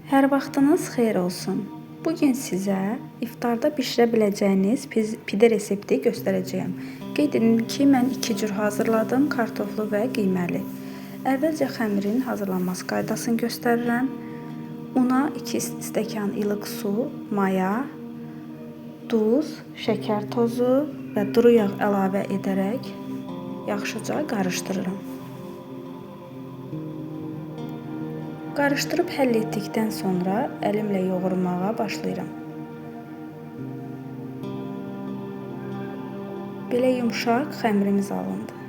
Hər vaxtınız xeyir olsun. Bugün sizə iftarda bişirə biləcəyiniz pide resepti göstərəcəyəm. Qeyd edim ki, mən 2 cür hazırladım: kartoflu və qiyməli. Əvvəlcə xəmirin hazırlanması qaydasını göstərirəm. Una 2 stəkan ilıq su, maya, duz, şəkər tozu və duru yağ əlavə edərək yaxşıca qarışdırıram. Qarışdırıb həll etdikdən sonra əlimlə yoğurmağa başlayıram. Belə yumşaq xəmirimiz alındı.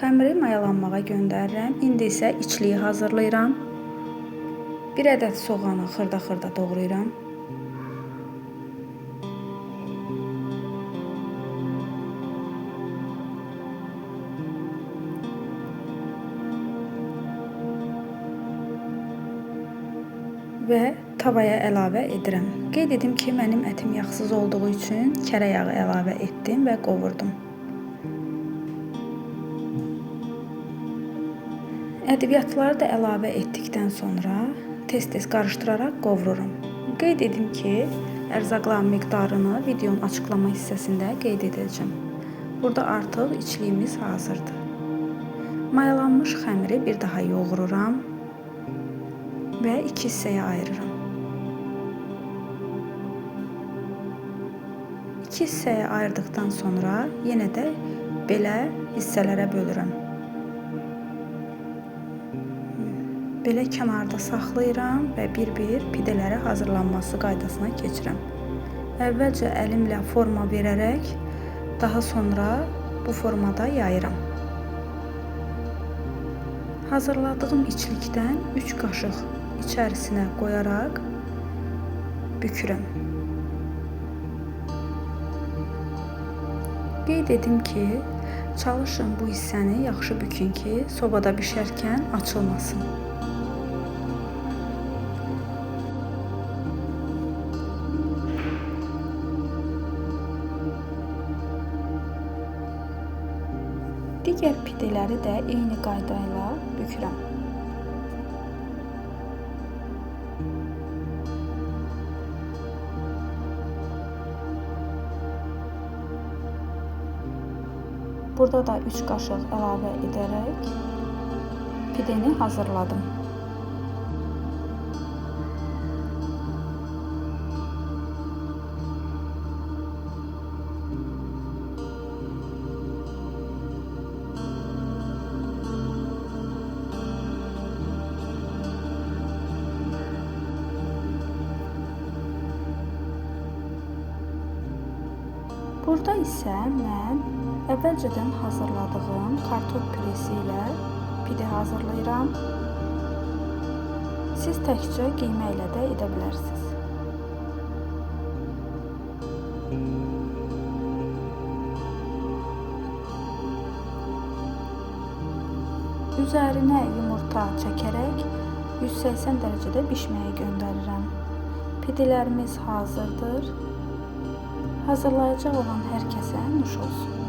Xəmiri mayalanmağa göndərirəm. İndi isə içliyi hazırlayıram. 1 ədəd soğanı xırda-xırda doğrayıram. Və tavaya əlavə edirəm. Qeyd edim ki, mənim ətim yağsız olduğu üçün kərə yağı əlavə etdim və qovurdum. Ədviyyatları da əlavə etdikdən sonra tez-tez qarışdıraraq qovururam. Qeyd edim ki, ərzaqların miqdarını videonun açıqlama hissəsində qeyd edəcəm. Burada artıq içliyimiz hazırdır. Mayalanmış xəmiri bir daha yoğururam və 2 hissəyə ayırıram. 2 hissəyə ayırdıqdan sonra yenə də belə hissələrə bölürəm. Belə kənarda saxlayıram və bir-bir pidələri hazırlanması qaydasına keçirəm. Əvvəlcə əlimlə forma verərək, daha sonra bu formada yayıram. Hazırladığım içlikdən 3 qaşıq içərisinə qoyaraq bükürəm. Qeyd edim ki, çalışın bu hissəni yaxşı bükün ki, sobada bişərkən açılmasın. Digər pidələri də eyni qayda ilə bükürəm. Burada da 3 qaşıq əlavə edərək pidəni hazırladım. Burada isə mən əvvəlcədən hazırladığım kartof püresi ilə pide hazırlayıram. Siz təkcə qiymə ilə də edə bilərsiniz. Üzərinə yumurta çəkərək 180 dərəcədə bişməyə göndərirəm. Pidelərimiz hazırdır. Hazırlayacaq olan hər kəsə nuş olsun.